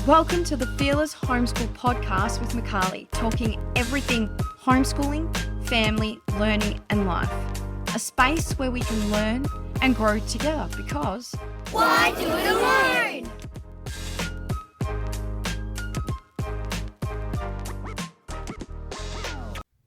Welcome to the Fearless Homeschool Podcast with Macaulay, talking everything homeschooling, family, learning and life. A space where we can learn and grow together because why do it alone?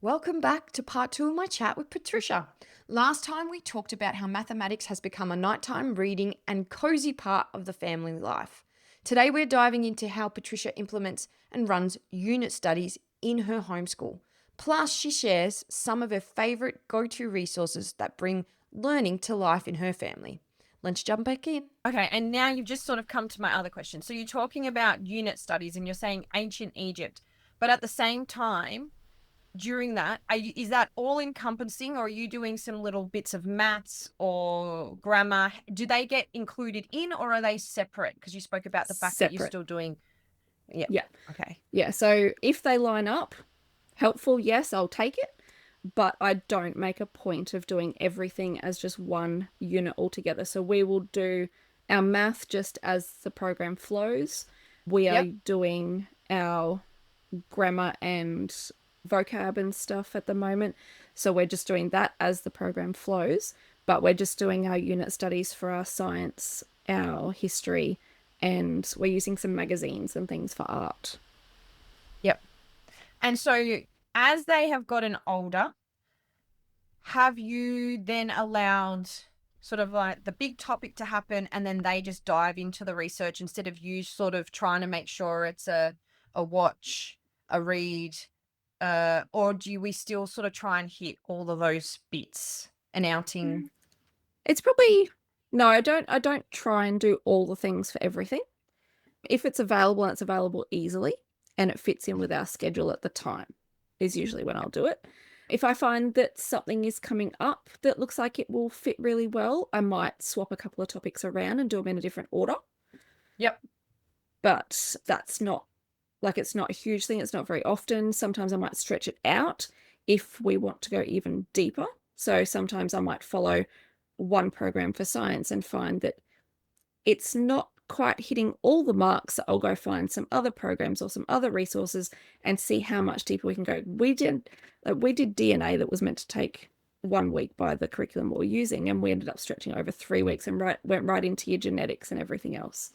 Welcome back to part 2 of my chat with Patricia. Last time we talked about how mathematics has become a nighttime reading and cozy part of the family life. Today we're diving into how Patricia implements and runs unit studies in her homeschool. Plus she shares some of her favourite go-to resources that bring learning to life in her family. Let's jump back in. Okay, and now you've just sort of come to my other question. So you're talking about unit studies and you're saying ancient Egypt, but at the same time, during that, is that all encompassing, or are you doing some little bits of maths or grammar? Do they get included in, or are they separate? Because you spoke about the fact that you're still doing. Yeah. Okay. Yeah. So if they line up, helpful, yes, I'll take it. But I don't make a point of doing everything as just one unit altogether. So we will do our math just as the program flows. We are doing our grammar and vocab and stuff at the moment, so we're just doing that as the program flows, but we're just doing our unit studies for our science, our history, and we're using some magazines and things for art. Yep. And so as they have gotten older, have you then allowed sort of like the big topic to happen and then they just dive into the research instead of you sort of trying to make sure it's a watch, a read, or do we still sort of try and hit all of those bits and outing? It's probably no, I don't try and do all the things for everything. If it's available and it's available easily and it fits in with our schedule at the time is usually when I'll do it. If I find that something is coming up that looks like it will fit really well, I might swap a couple of topics around and do them in a different order. Yep. But that's not it's not a huge thing. It's not very often. Sometimes I might stretch it out if we want to go even deeper. So sometimes I might follow one program for science and find that it's not quite hitting all the marks. I'll go find some other programs or some other resources and see how much deeper we can go. We did DNA that was meant to take 1 week by the curriculum we're using, and we ended up stretching over 3 weeks and went right into your genetics and everything else.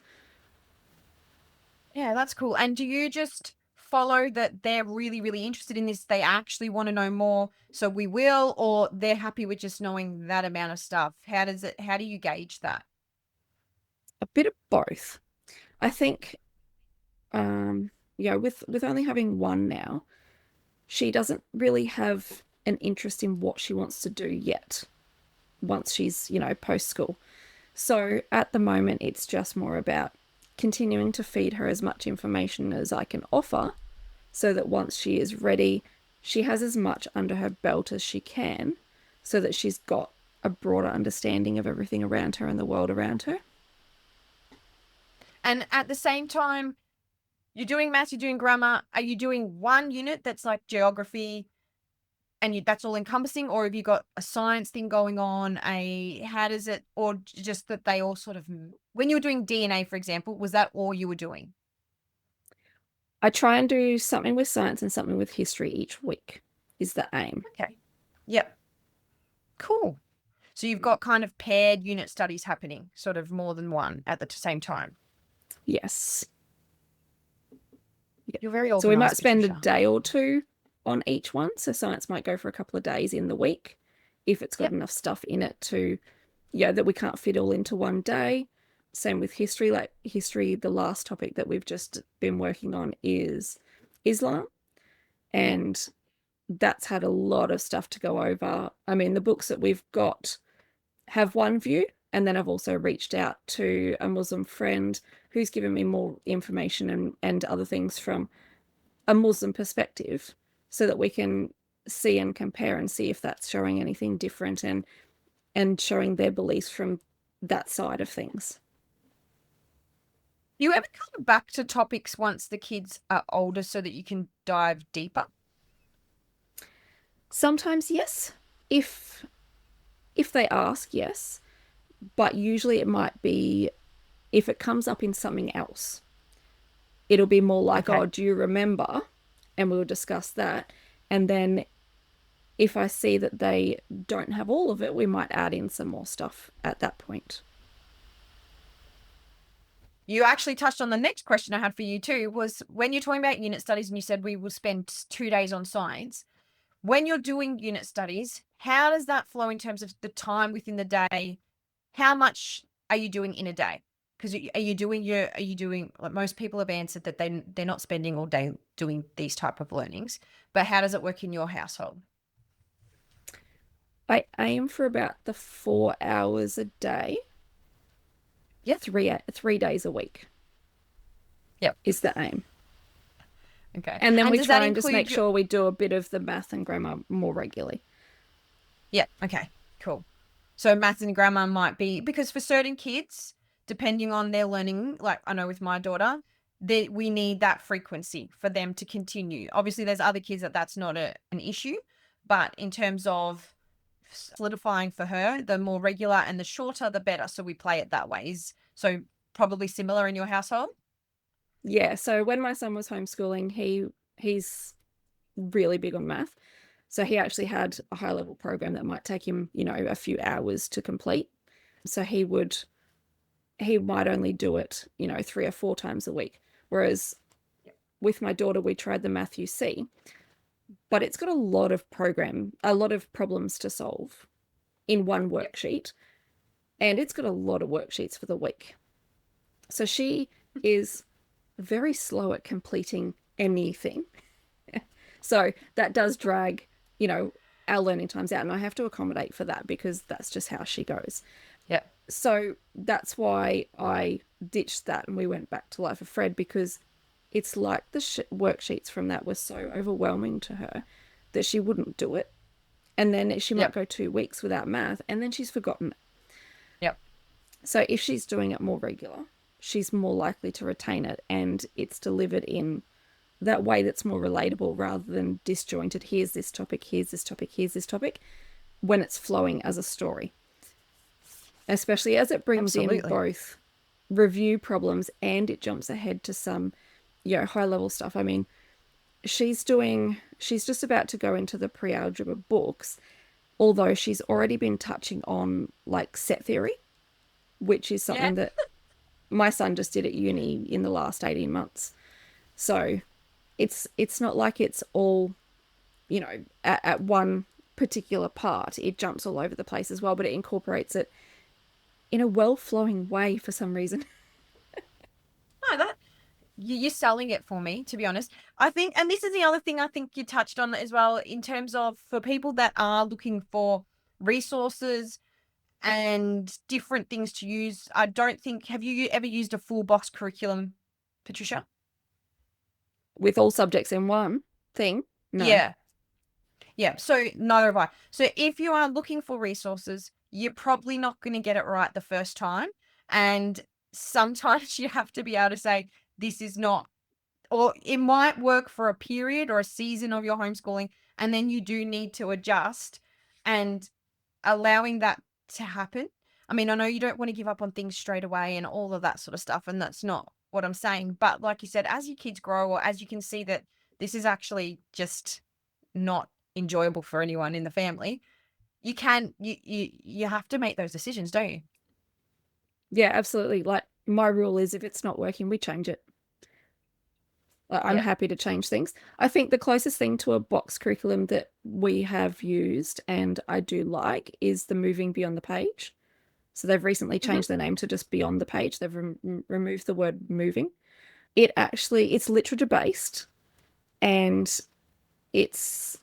Yeah, that's cool. And do you just follow that they're really, really interested in this? They actually want to know more, so we will, or they're happy with just knowing that amount of stuff? How do you gauge that? A bit of both. I think, with only having one now, she doesn't really have an interest in what she wants to do yet once she's, post school. So at the moment, it's just more about continuing to feed her as much information as I can offer so that once she is ready, she has as much under her belt as she can so that she's got a broader understanding of everything around her and the world around her. And at the same time, you're doing maths, you're doing grammar. Are you doing one unit that's like geography and that's all encompassing, or have you got a science thing going on? How does it, or just that they all sort of, when you were doing DNA, for example, was that all you were doing? I try and do something with science and something with history each week is the aim. Okay. Yep. Cool. So you've got kind of paired unit studies happening, sort of more than one at the same time. Yes. You're very organized. So we might spend Patricia. a day or two on each one. So science might go for a couple of days in the week if it's got enough stuff in it to, that we can't fit all into one day. Same with history. Like history, the last topic that we've just been working on is Islam. And that's had a lot of stuff to go over. I mean, the books that we've got have one view. And then I've also reached out to a Muslim friend who's given me more information and other things from a Muslim perspective so that we can see and compare and see if that's showing anything different and showing their beliefs from that side of things. You ever come back to topics once the kids are older so that you can dive deeper? Sometimes, yes. If they ask, yes. But usually it might be if it comes up in something else. It'll be more like, Okay. oh, do you remember? And we'll discuss that. And then if I see that they don't have all of it, we might add in some more stuff at that point. You actually touched on the next question I had for you too, was when you're talking about unit studies and you said we will spend 2 days on science. When you're doing unit studies, how does that flow in terms of the time within the day? How much are you doing in a day? Because are you doing, like most people have answered that they're not spending all day doing these type of learnings, but how does it work in your household? I aim for about the 4 hours a day. Yeah. 3 days a week. Yep. Is the aim. Okay. And then we does try that and just include make sure we do a bit of the math and grammar more regularly. Yeah. Okay. Cool. So maths and grammar might be, because for certain kids, depending on their learning, like I know with my daughter, we need that frequency for them to continue. Obviously, there's other kids that's not an issue, but in terms of solidifying for her, the more regular and the shorter, the better. So we play it that way. So probably similar in your household? Yeah, so when my son was homeschooling, he's really big on math. So he actually had a high level program that might take him, a few hours to complete. So he might only do it, 3 or 4 times a week. Whereas with my daughter, we tried the Math UC, but it's got a lot of problems to solve in one worksheet. And it's got a lot of worksheets for the week. So she is very slow at completing anything. So that does drag, our learning times out, and I have to accommodate for that because that's just how she goes. Yeah. So that's why I ditched that and we went back to Life of Fred, because it's like the worksheets from that were so overwhelming to her that she wouldn't do it. And then she might go 2 weeks without math and then she's forgotten it. Yep. So if she's doing it more regular, she's more likely to retain it, and it's delivered in that way that's more relatable rather than disjointed. Here's this topic, here's this topic, here's this topic, when it's flowing as a story. Especially as it brings in both review problems and it jumps ahead to some, high level stuff. I mean, she's just about to go into the pre-algebra books, although she's already been touching on like set theory, which is something that my son just did at uni in the last 18 months. So it's not like it's all, at one particular part. It jumps all over the place as well, but it incorporates it in a well-flowing way for some reason. No, you're selling it for me, to be honest. I think, and this is the other thing I think you touched on as well, in terms of for people that are looking for resources and different things to use. Have you ever used a full box curriculum, Patricia? With all subjects in one thing? No. Yeah. So neither have I. So if you are looking for resources, you're probably not going to get it right the first time. And sometimes you have to be able to say, this is not, or it might work for a period or a season of your homeschooling, and then you do need to adjust, and allowing that to happen. I mean, I know you don't want to give up on things straight away and all of that sort of stuff, and that's not what I'm saying. But like you said, as your kids grow, or as you can see that this is actually just not enjoyable for anyone in the family, you have to make those decisions, don't you? Yeah, absolutely. Like, my rule is if it's not working, we change it. I'm happy to change things. I think the closest thing to a box curriculum that we have used and I do like is the moving beyond the page. So they've recently changed their name to just beyond the page. They've removed the word moving. It's literature based, and it's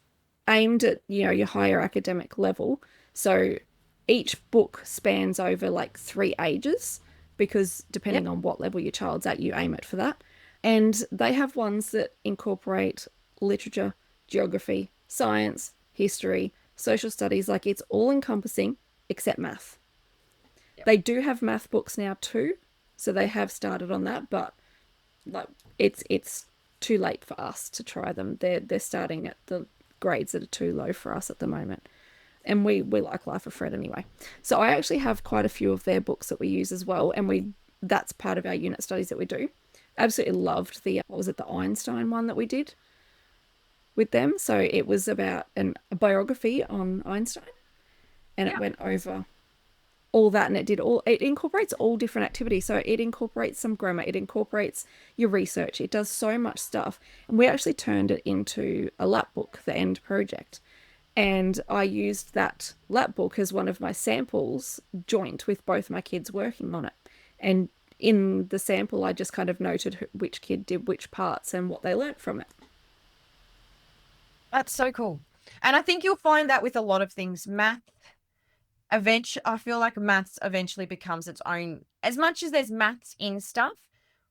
aimed at, your higher academic level. So each book spans over like 3 ages, because depending on what level your child's at, you aim it for that. And they have ones that incorporate literature, geography, science, history, social studies. Like, it's all encompassing except math. They do have math books now too, so they have started on that, but like it's too late for us to try them. They're starting at the grades that are too low for us at the moment. And we like Life of Fred anyway. So I actually have quite a few of their books that we use as well, and that's part of our unit studies that we do. Absolutely loved the, what was it, the Einstein one that we did with them. So it was about a biography on Einstein, and it went over all that, and it incorporates all different activities. So it incorporates some grammar, it incorporates your research, it does so much stuff. And we actually turned it into a lap book, the end project. And I used that lap book as one of my samples, joint with both my kids working on it. And in the sample, I just kind of noted which kid did which parts and what they learnt from it. That's so cool. And I think you'll find that with a lot of things. I feel like maths eventually becomes its own, as much as there's maths in stuff,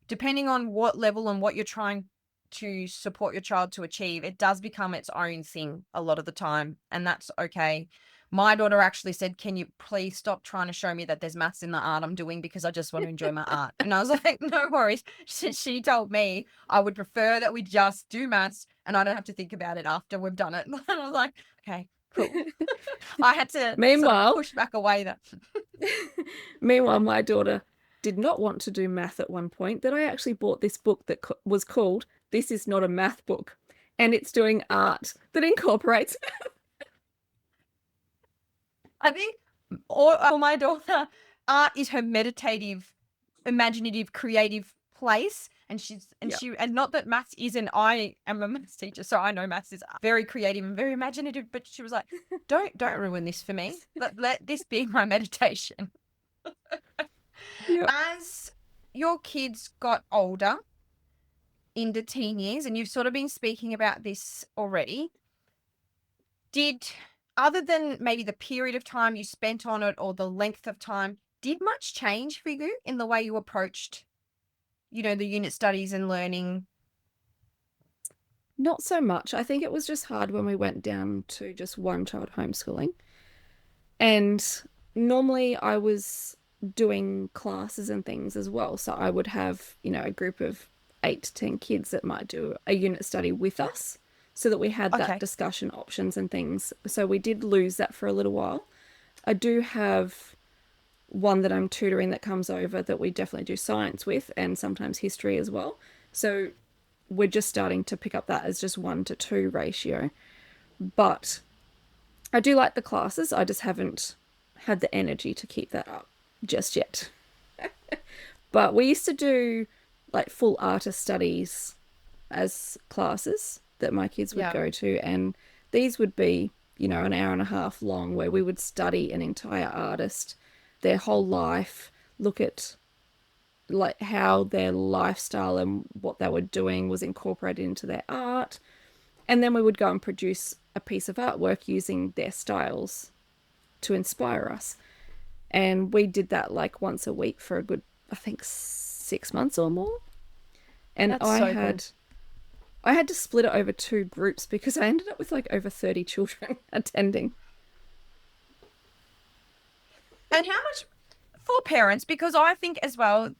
depending on what level and what you're trying to support your child to achieve, it does become its own thing a lot of the time. And that's okay. My daughter actually said, can you please stop trying to show me that there's maths in the art I'm doing, because I just want to enjoy my art. And I was like, no worries. She told me I would prefer that we just do maths and I don't have to think about it after we've done it. And I was like, okay, cool. I had to Meanwhile, push back away that. Meanwhile, my daughter did not want to do math at one point. That I actually bought this book that was called This Is Not a Math Book, and it's doing art that incorporates. I think for my daughter, art is her meditative, imaginative, creative place. And and not that maths isn't, I am a maths teacher, so I know maths is very creative and very imaginative, but she was like, don't ruin this for me. Let this be my meditation. As your kids got older into teen years, and you've sort of been speaking about this already, other than maybe the period of time you spent on it or the length of time, did much change for you in the way you approached, the unit studies and learning? Not so much. I think it was just hard when we went down to just one child homeschooling. And normally I was doing classes and things as well. So I would have, a group of 8 to 10 kids that might do a unit study with us, so that we had that discussion options and things. So we did lose that for a little while. I do have one that I'm tutoring that comes over that we definitely do science with, and sometimes history as well. So we're just starting to pick up that as just 1-to-2 ratio. But I do like the classes. I just haven't had the energy to keep that up just yet. But we used to do like full artist studies as classes that my kids would go to, and these would be, an hour and a half long, where we would study an entire artist, their whole life, look at like how their lifestyle and what they were doing was incorporated into their art, and then we would go and produce a piece of artwork using their styles to inspire us. And we did that like once a week for a good, I think, 6 months or more. And I had to split it over 2 groups because I ended up with like over 30 children attending. And how much for parents? Because I think as well,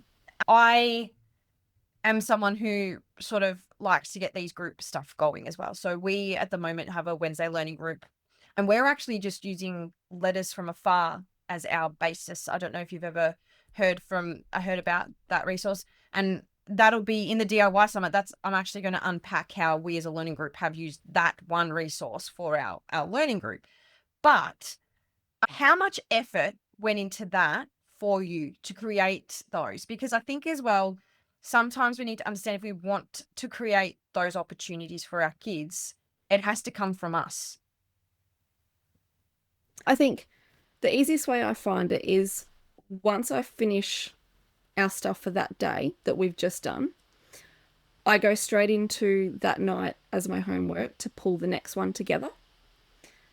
I am someone who sort of likes to get these group stuff going as well. So we at the moment have a Wednesday learning group, and we're actually just using Letters from Afar as our basis. I don't know if you've ever heard about that resource, and that'll be in the DIY summit. I'm actually going to unpack how we as a learning group have used that one resource for our learning group. But how much effort went into that for you to create those? Because I think as well, sometimes we need to understand, if we want to create those opportunities for our kids, it has to come from us. I think the easiest way I find it is, once I finish our stuff for that day that we've just done, I go straight into that night as my homework to pull the next one together,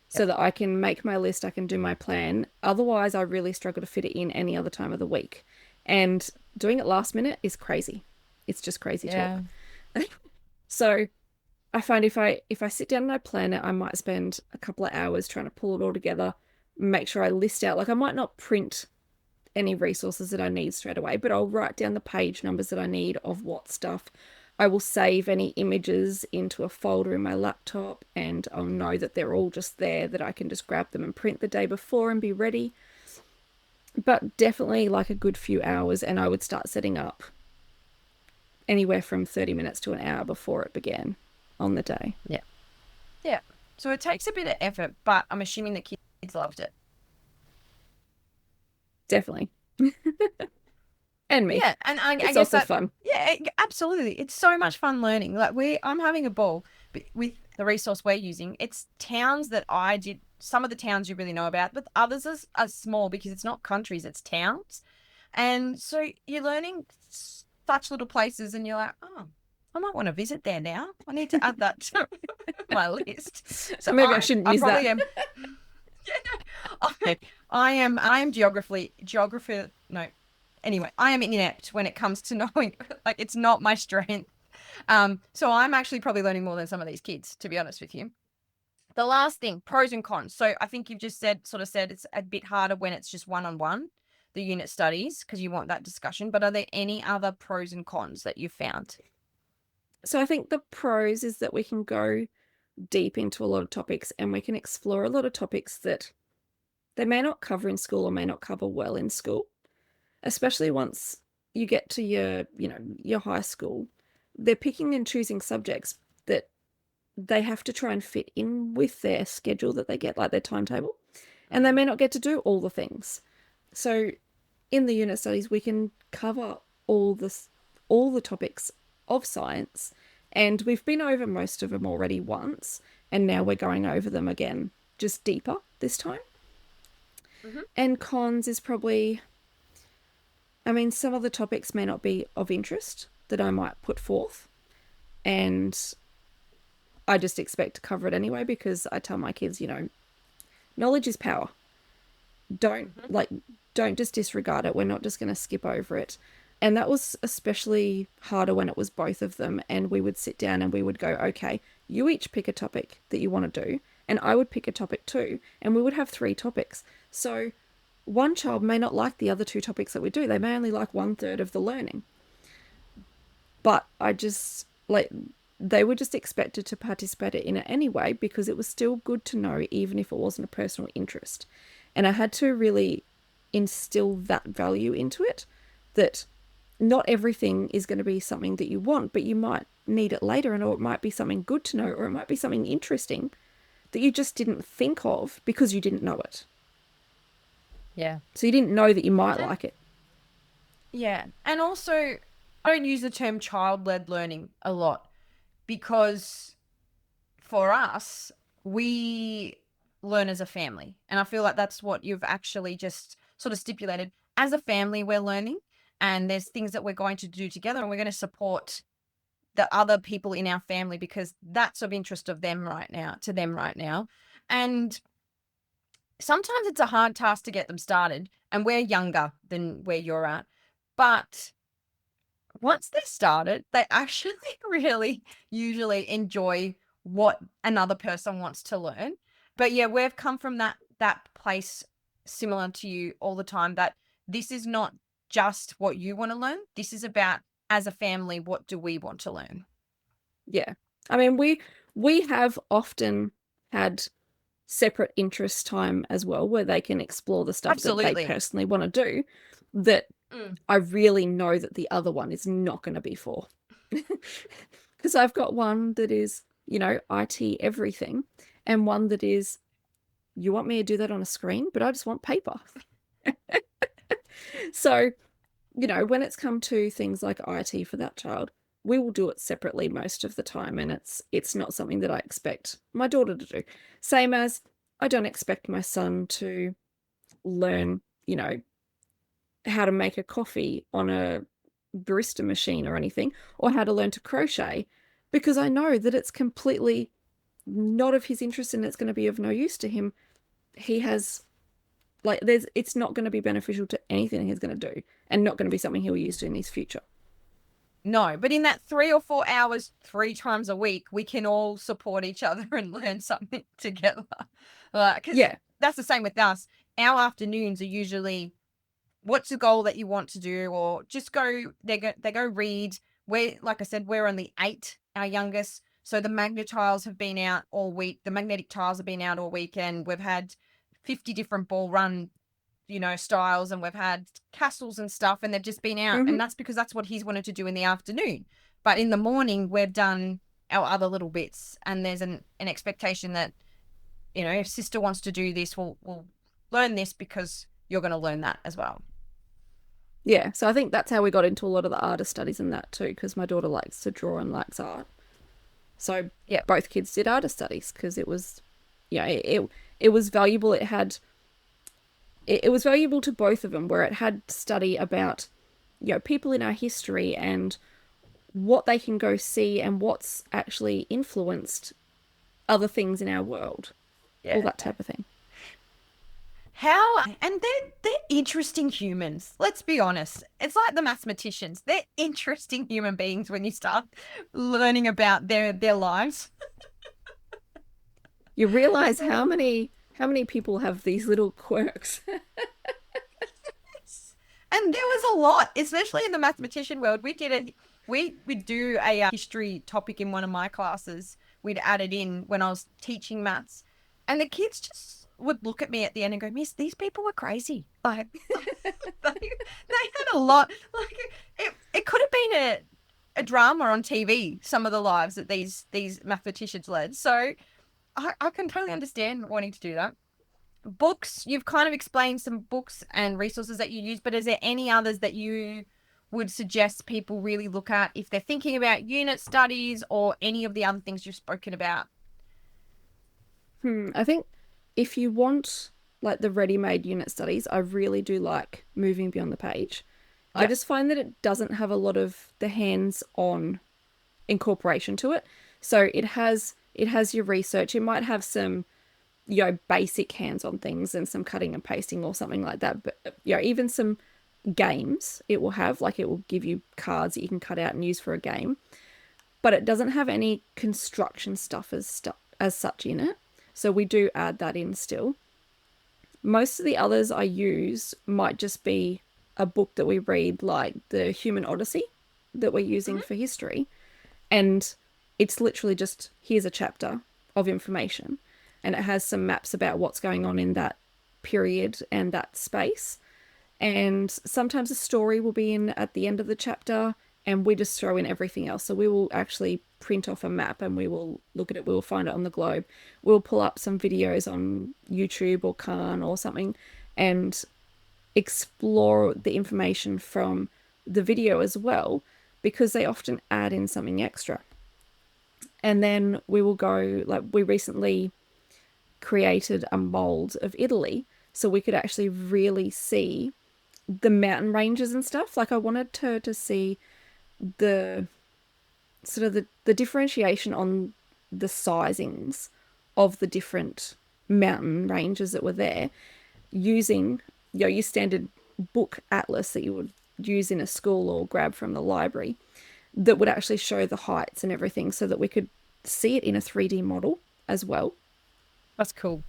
so that I can make my list, I can do my plan. Otherwise, I really struggle to fit it in any other time of the week. And doing it last minute is crazy. It's just crazy talk. So I find if I sit down and I plan it, I might spend a couple of hours trying to pull it all together, make sure I list out, like I might not print any resources that I need straight away, but I'll write down the page numbers that I need of what stuff. I will save any images into a folder in my laptop, and I'll know that they're all just there, that I can just grab them and print the day before and be ready. But definitely like a good few hours, and I would start setting up anywhere from 30 minutes to an hour before it began on the day. Yeah. So it takes a bit of effort, but I'm assuming the kids loved it. Definitely. And me. Yeah, and I It's guess also that, fun. yeah, absolutely. It's so much fun learning. Like I'm having a ball with the resource we're using. It's towns that I did. Some of the towns you really know about, but others are small because it's not countries, it's towns. And so you're learning such little places, and you're like, oh, I might want to visit there now. I need to add that to my list. So Maybe I shouldn't use probably that. am. I am geographer. No, anyway, I am inept when it comes to knowing. Like, it's not my strength. So I'm actually probably learning more than some of these kids, to be honest with you. The last thing, pros and cons. So I think you've just said it's a bit harder when it's just one-on-one, the unit studies, because you want that discussion. But are there any other pros and cons that you've found? So I think the pros is that we can go deep into a lot of topics, and we can explore a lot of topics that they may not cover in school or may not cover well in school, especially once you get to your high school. They're picking and choosing subjects that they have to try and fit in with their schedule that they get, like their timetable, and they may not get to do all the things. So in the unit studies, we can cover all the topics of science, and we've been over most of them already once, and now we're going over them again, just deeper this time. Mm-hmm. And cons is probably, I mean, some of the topics may not be of interest that I might put forth, and I just expect to cover it anyway, because I tell my kids, knowledge is power. Don't just disregard it. We're not just going to skip over it. And that was especially harder when it was both of them, and we would sit down and we would go, okay, you each pick a topic that you want to do, and I would pick a topic too, and we would have 3 topics. So one child may not like the other 2 topics that we do. They may only like 1/3 of the learning. But they were just expected to participate in it anyway, because it was still good to know, even if it wasn't a personal interest. And I had to really instill that value into it, that not everything is going to be something that you want, but you might need it later, or it might be something good to know, or it might be something interesting that you just didn't think of because you didn't know it. Yeah. So you didn't know that you might like it. Yeah. And also, I don't use the term child-led learning a lot, because for us, we learn as a family. And I feel like that's what you've actually just sort of stipulated. As a family, we're learning, and there's things that we're going to do together, and we're going to support the other people in our family because that's of interest to them right now. And sometimes it's a hard task to get them started, and we're younger than where you're at. But once they're started, they actually really usually enjoy what another person wants to learn. But yeah, we've come from that place similar to you all the time, that this is not just what you want to learn. This is about, as a family, what do we want to learn? Yeah. I mean, we have often had separate interest time as well, where they can explore the stuff that they personally want to do, that I really know that the other one is not going to be for. Because I've got one that is, IT everything, and one that is, you want me to do that on a screen, but I just want paper. So, when it's come to things like IT for that child, we will do it separately most of the time, and it's not something that I expect my daughter to do. Same as I don't expect my son to learn, how to make a coffee on a barista machine or anything, or how to learn to crochet, because I know that it's completely not of his interest and it's going to be of no use to him. He has, it's not going to be beneficial to anything he's going to do, and not going to be something he'll use in his future. No, but in that 3 or 4 hours, 3 times a week, we can all support each other and learn something together. Yeah, that's the same with us. Our afternoons are usually, what's the goal that you want to do, or just go. They go read. Like I said, we're only 8, our youngest. So the magnet tiles have been out all week. The magnetic tiles have been out all weekend. We've had 50 different ball run styles, and we've had castles and stuff, and they've just been out. Mhm. And that's because that's what he's wanted to do in the afternoon. But in the morning, we've done our other little bits, and there's an expectation that, if sister wants to do this, we'll learn this because you're going to learn that as well. Yeah, so I think that's how we got into a lot of the artist studies and that too, because my daughter likes to draw and likes art. So Yeah. both kids did artist studies because it was, it was valuable. It was valuable to both of them, where it had study about, people in our history and what they can go see and what's actually influenced other things in our world, all that type of thing. And they're interesting humans. Let's be honest. It's like the mathematicians. They're interesting human beings when you start learning about their lives. You realize how many people have these little quirks. And there was a lot, especially in the mathematician world. We do a history topic in one of my classes. We'd add it in when I was teaching maths, and the kids just would look at me at the end and go, "Miss, these people were crazy." Like they had a lot. Like it could have been a drama on TV. Some of the lives that these mathematicians led. So I can totally understand wanting to do that. Books, you've kind of explained some books and resources that you use, but is there any others that you would suggest people really look at if they're thinking about unit studies or any of the other things you've spoken about? I think if you want like the ready-made unit studies, I really do like Moving Beyond the Page. Yeah. I just find that it doesn't have a lot of the hands-on incorporation to it. So it has your research. It might have some basic hands-on things and some cutting and pasting or something like that. But even some games it will have, like it will give you cards that you can cut out and use for a game. But it doesn't have any construction stuff as such in it. So we do add that in still. Most of the others I use might just be a book that we read, like the Human Odyssey that we're using for history. And it's literally just, here's a chapter of information. And it has some maps about what's going on in that period and that space. And sometimes a story will be in at the end of the chapter, and we just throw in everything else. So we will actually print off a map and we will look at it. We'll find it on the globe. We'll pull up some videos on YouTube or Khan or something and explore the information from the video as well, because they often add in something extra. And then we will go, like we recently created a mold of Italy so we could actually really see the mountain ranges and stuff. Like I wanted her to see the sort of the differentiation on the sizings of the different mountain ranges that were there, using your standard book atlas that you would use in a school or grab from the library, that would actually show the heights and everything so that we could see it in a 3D model as well. That's cool.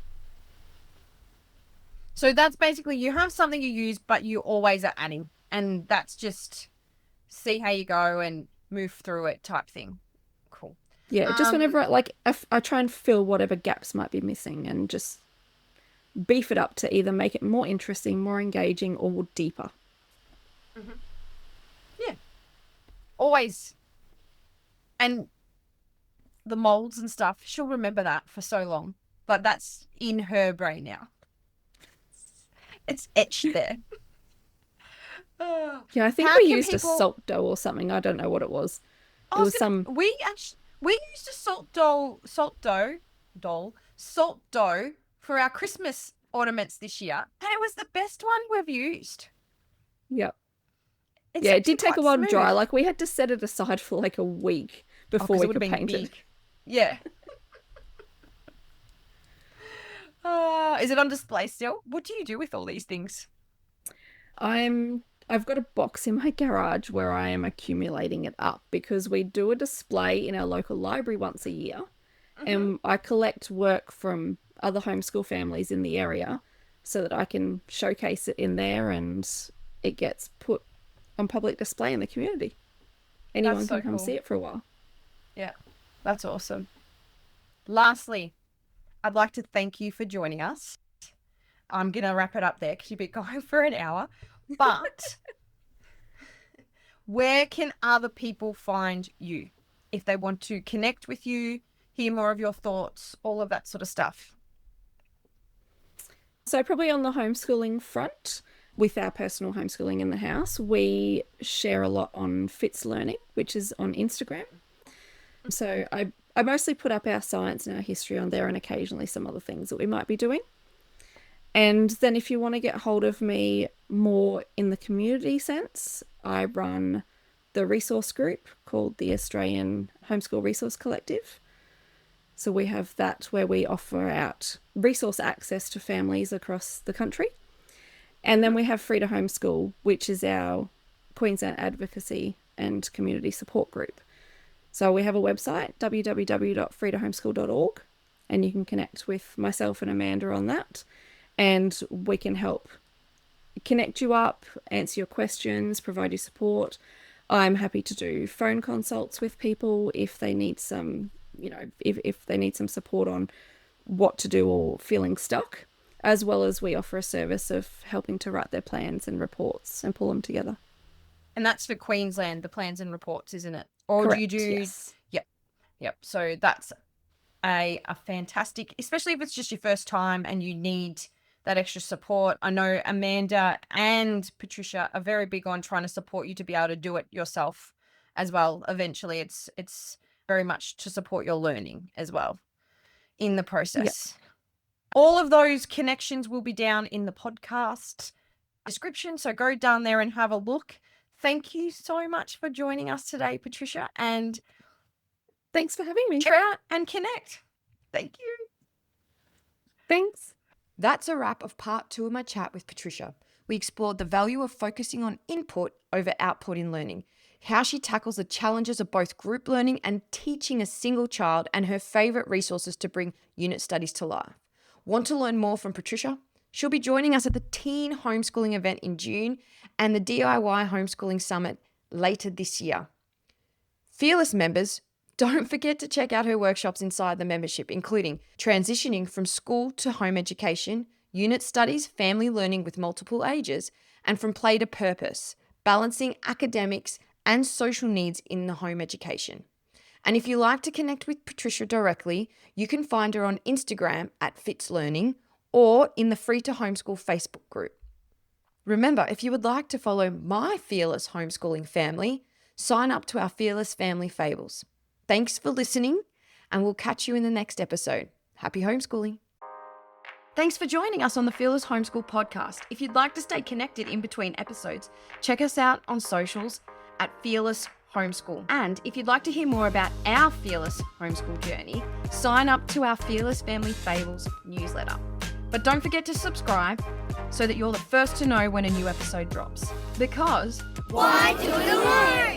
So that's basically, you have something you use, but you always are adding, and that's just see how you go and move through it type thing. Cool. Yeah, just whenever I try and fill whatever gaps might be missing and just beef it up to either make it more interesting, more engaging, or deeper. Yeah. Always. And the molds and stuff, she'll remember that for so long. But that's in her brain now. It's etched there. Yeah, I think How we can used a people- salt dough or something. I don't know what it was. I It was was gonna- some. We used a salt dough for our Christmas ornaments this year, and it was the best one we've used. Yep. It's Yeah, it actually did take a quite while to dry. smooth. Like we had to set it aside for like a week before 'Cause we it would've could been paint it. big. Yeah. Is it on display still? What do you do with all these things? I've got a box in my garage where I am accumulating it up because we do a display in our local library once a year, and I collect work from other homeschool families in the area so that I can showcase it in there and it gets put on public display in the community. Anyone so can come cool. see it for a while. Yeah, that's awesome. Lastly, I'd like to thank you for joining us. I'm going to wrap it up there because you've been going for an hour. But where can other people find you if they want to connect with you, hear more of your thoughts, all of that sort of stuff? So probably on the homeschooling front, with our personal homeschooling in the house, we share a lot on Fitz Learning, which is on Instagram. So I mostly put up our science and our history on there and occasionally some other things that we might be doing. And then if you want to get hold of me more in the community sense, I run the resource group called the Australian Homeschool Resource Collective. So we have that where we offer out resource access to families across the country. And then we have Free to Homeschool, which is our Queensland advocacy and community support group. So we have a website, www.freetohomeschool.org, and you can connect with myself and Amanda on that. And we can help connect you up, answer your questions, provide you support. I'm happy to do phone consults with people if they need some, if they need some support on what to do or feeling stuck, as well as we offer a service of helping to write their plans and reports and pull them together. And that's for Queensland, the plans and reports, isn't it? Or Correct, do you do... yes. Yep. So that's a fantastic, especially if it's just your first time and you need that extra support. I know Amanda and Patricia are very big on trying to support you to be able to do it yourself as well. Eventually, it's very much to support your learning as well in the process. Yep. All of those connections will be down in the podcast description, so go down there and have a look. Thank you so much for joining us today, Patricia, and Thanks for having me. check out and connect. Thank you. Thanks. That's a wrap of part 2 of my chat with Patricia. We explored the value of focusing on input over output in learning, how she tackles the challenges of both group learning and teaching a single child, and her favourite resources to bring unit studies to life. Want to learn more from Patricia? She'll be joining us at the Teen Homeschooling event in June and the DIY Homeschooling Summit later this year. Fearless members, don't forget to check out her workshops inside the membership, including transitioning from school to home education, unit studies, family learning with multiple ages, and from play to purpose, balancing academics and social needs in the home education. And if you like to connect with Patricia directly, you can find her on Instagram at Fitz Learning or in the Free to Homeschool Facebook group. Remember, if you would like to follow my Fearless Homeschooling family, sign up to our Fearless Family Fables. Thanks for listening, and we'll catch you in the next episode. Happy homeschooling. Thanks for joining us on the Fearless Homeschool podcast. If you'd like to stay connected in between episodes, check us out on socials at Fearless Homeschool. And if you'd like to hear more about our Fearless Homeschool journey, sign up to our Fearless Family Fables newsletter. But don't forget to subscribe so that you're the first to know when a new episode drops. Because Why do it alone?